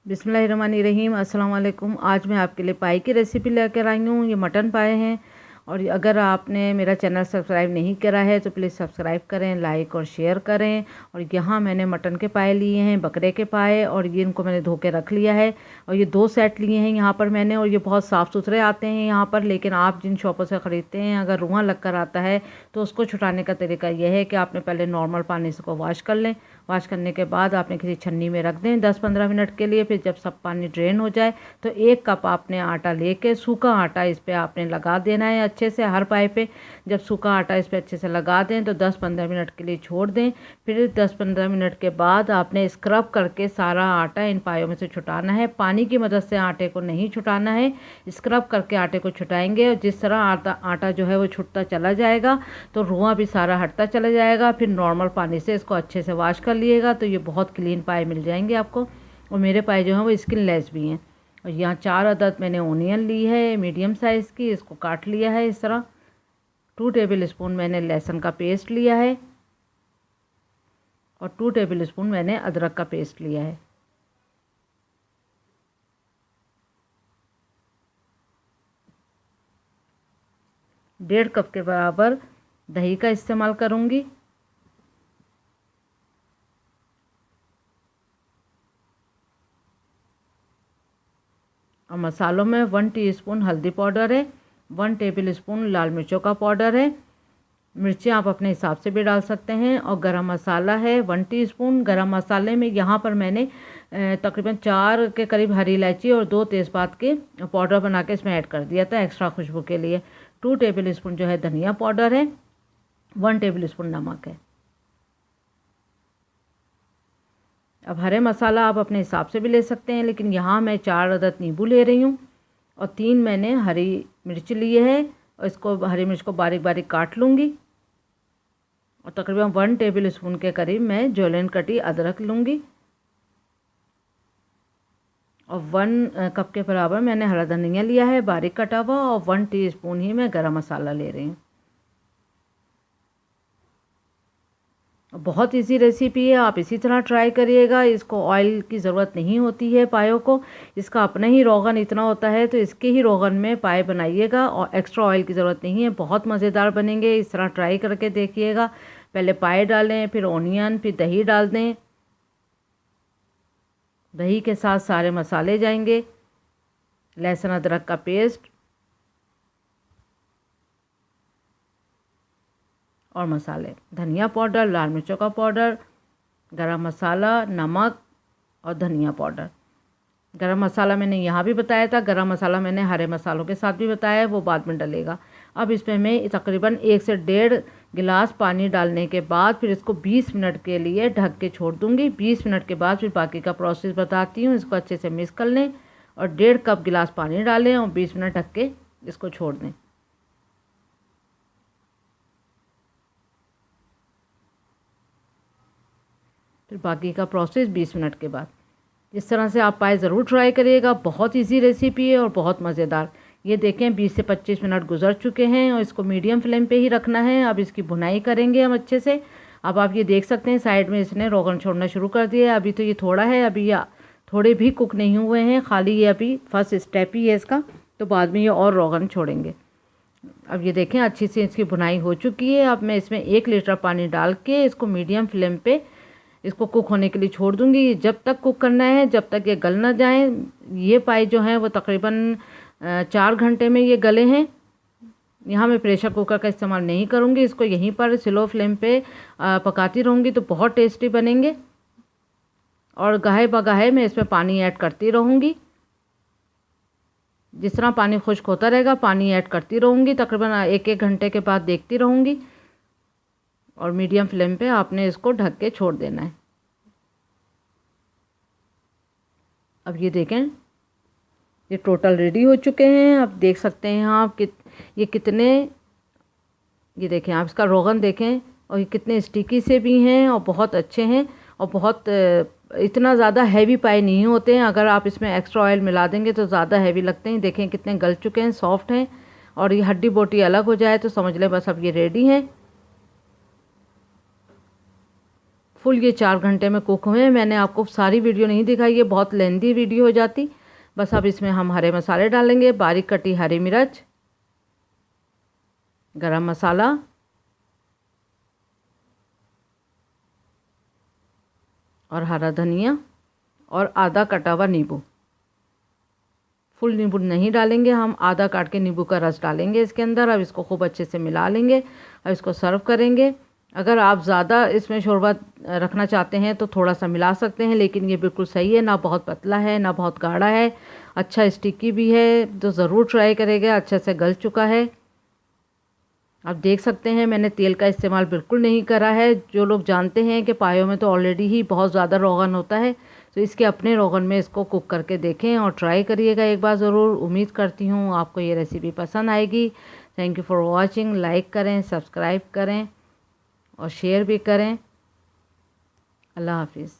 बिस्मिल्लाहिर्रहमानिर्रहीम। अस्सलाम वालेकुम। आज मैं आपके लिए पाई की रेसिपी लेकर आई हूँ। ये मटन पाए हैं और अगर आपने मेरा चैनल सब्सक्राइब नहीं करा है तो प्लीज़ सब्सक्राइब करें, लाइक और शेयर करें। और यहाँ मैंने मटन के पाए लिए हैं, बकरे के पाए, और ये इनको मैंने धो के रख लिया है। और ये 2 सेट लिए हैं यहाँ पर मैंने, और ये बहुत साफ़ सुथरे आते हैं यहाँ पर। लेकिन आप जिन शॉपों से ख़रीदते हैं अगर रुआं लग कर आता है तो उसको छुटाने का तरीका यह है कि आपने पहले नॉर्मल पानी से को वॉश कर लें। वॉश करने के बाद आपने किसी छन्नी में रख दें 10-15 मिनट के लिए। फिर जब सब पानी ड्रेन हो जाए तो 1 कप आपने आटा लेके, सूखा आटा इस पे आपने लगा देना है अच्छे से हर पाए पे। जब सूखा आटा इस पे अच्छे से लगा दें तो 10-15 मिनट के लिए छोड़ दें। फिर 10-15 मिनट के बाद आपने स्क्रब करके सारा आटा इन पायों में से छुटाना है। पानी की मदद से आटे को नहीं छुटाना है, स्क्रब करके आटे को छुटाएंगे। और जिस तरह आटा जो है वो छुटता चला जाएगा तो रुआं भी सारा हटता चला जाएगा। फिर नॉर्मल पानी से इसको अच्छे से वॉश कर लिएगा तो ये बहुत क्लीन पाए मिल जाएंगे आपको। और मेरे पाए जो हैं वो स्किनलेस भी हैं। और यहाँ 4 अदद मैंने ओनियन ली है मीडियम साइज़ की, इसको काट लिया है इस तरह। 2 टेबल स्पून मैंने लहसुन का पेस्ट लिया है और 2 टेबल स्पून मैंने अदरक का पेस्ट लिया है। डेढ़ कप के बराबर दही का इस्तेमाल करूँगी। और मसालों में 1 टीस्पून हल्दी पाउडर है, 1 टेबल स्पून लाल मिर्चों का पाउडर है। मिर्चें आप अपने हिसाब से भी डाल सकते हैं। और गरम मसाला है 1 टीस्पून। गरम मसाले में यहाँ पर मैंने तकरीबन 4 के करीब हरी इलायची और 2 तेज़पात के पाउडर बना के इसमें ऐड कर दिया था एक्स्ट्रा खुशबू के लिए। 2 टेबल स्पून जो है धनिया पाउडर है, 1 टेबल स्पून नमक है। अब हरे मसाला आप अपने हिसाब से भी ले सकते हैं, लेकिन यहाँ मैं 4 अदद नींबू ले रही हूँ और 3 मैंने हरी मिर्च लिए है। और इसको हरी मिर्च को बारीक बारीक काट लूँगी। और तकरीबन 1 टेबल स्पून के करीब मैं जौलेन कटी अदरक लूँगी। और 1 कप के बराबर मैंने हरा धनिया लिया है बारीक कटा हुआ। और 1 टीस्पून ही मैं गरम मसाला ले रही हूँ। बहुत इजी रेसिपी है, आप इसी तरह ट्राई करिएगा। इसको ऑयल की ज़रूरत नहीं होती है पायों को, इसका अपना ही रोगन इतना होता है तो इसके ही रोगन में पाए बनाइएगा और एक्स्ट्रा ऑयल की ज़रूरत नहीं है। बहुत मज़ेदार बनेंगे, इस तरह ट्राई करके देखिएगा। पहले पाए डालें, फिर ओनियन, फिर दही डाल दें। दही के साथ सारे मसाले जाएंगे, लहसुन अदरक का पेस्ट और मसाले, धनिया पाउडर, लाल मिर्चों का पाउडर, गरम मसाला, नमक और धनिया पाउडर। गरम मसाला मैंने यहाँ भी बताया था, गरम मसाला मैंने हरे मसालों के साथ भी बताया है, वो बाद में डलेगा। अब इसमें मैं तकरीबन 1 से 1.5 गिलास पानी डालने के बाद फिर इसको 20 मिनट के लिए ढक के छोड़ दूँगी। 20 मिनट के बाद फिर बाकी का प्रोसेस बताती हूँ। इसको अच्छे से मिक्स कर लें और 1.5 कप गिलास पानी डालें और 20 मिनट ढक के इसको छोड़ दें। फिर बाकी का प्रोसेस 20 मिनट के बाद। इस तरह से आप पाए ज़रूर ट्राई करिएगा। बहुत इजी रेसिपी है और बहुत मज़ेदार। ये देखें 20 से 25 मिनट गुजर चुके हैं और इसको मीडियम फ्लेम पे ही रखना है। अब इसकी भुनाई करेंगे हम अच्छे से। अब आप ये देख सकते हैं साइड में इसने रोगन छोड़ना शुरू कर दिया है। अभी तो ये थोड़ा है, अभी ये थोड़े भी कुक नहीं हुए हैं, खाली ये अभी फर्स्ट स्टेप ही है इसका, तो बाद में ये और रोगन छोड़ेंगे। अब ये देखें अच्छी से इसकी भुनाई हो चुकी है। अब मैं इसमें 1 लीटर पानी डाल के इसको मीडियम फ्लेम पे इसको कुक होने के लिए छोड़ दूंगी। जब तक कुक करना है, जब तक ये गल ना जाए। ये पाए जो हैं वो तकरीबन 4 घंटे में ये गले हैं। यहाँ मैं प्रेशर कुकर का इस्तेमाल नहीं करूँगी, इसको यहीं पर स्लो फ्लेम पे पकाती रहूँगी तो बहुत टेस्टी बनेंगे। और गाहे बगाहे मैं इसमें पानी ऐड करती रहूँगी। जिस तरह पानी खुश्क होता रहेगा पानी ऐड करती रहूँगी। तकरीबन 1-1 घंटे के बाद देखती रहूँगी। और मीडियम फ्लेम पे आपने इसको ढक के छोड़ देना है। अब ये देखें ये टोटल रेडी हो चुके हैं। अब देख सकते हैं आप ये कितने, ये देखें आप इसका रोगन देखें और ये कितने स्टिकी से भी हैं और बहुत अच्छे हैं। और बहुत इतना ज़्यादा हैवी पाए नहीं होते हैं। अगर आप इसमें एक्स्ट्रा ऑयल मिला देंगे तो ज़्यादा हैवी लगते हैं। देखें कितने गल चुके हैं, सॉफ्ट हैं। और ये हड्डी बोटी अलग हो जाए तो समझ लें बस अब ये रेडी हैं। फुल ये 4 घंटे में कुक हुए हैं। मैंने आपको सारी वीडियो नहीं दिखाई, ये बहुत लेंदी वीडियो हो जाती। बस अब इसमें हम हरे मसाले डालेंगे, बारीक कटी हरी मिर्च, गरम मसाला और हरा धनिया और आधा कटा हुआ नींबू। फुल नींबू नहीं डालेंगे हम, आधा काट के नींबू का रस डालेंगे इसके अंदर। अब इसको खूब अच्छे से मिला लेंगे। अब इसको सर्व करेंगे। अगर आप ज़्यादा इसमें शोरबा रखना चाहते हैं तो थोड़ा सा मिला सकते हैं, लेकिन ये बिल्कुल सही है, ना बहुत पतला है ना बहुत गाढ़ा है, अच्छा स्टिकी भी है। तो ज़रूर ट्राई करेगा, अच्छे से गल चुका है। आप देख सकते हैं मैंने तेल का इस्तेमाल बिल्कुल नहीं करा है। जो लोग जानते हैं कि पायों में तो ऑलरेडी ही बहुत ज़्यादा रोगन होता है, तो इसके अपने रोगन में इसको कुक करके देखें और ट्राई करिएगा एक बार ज़रूर। उम्मीद करती हूँ आपको ये रेसिपी पसंद आएगी। Thank you for watching. Like करें, सब्सक्राइब करें और शेयर भी करें। अल्लाह हाफिज़।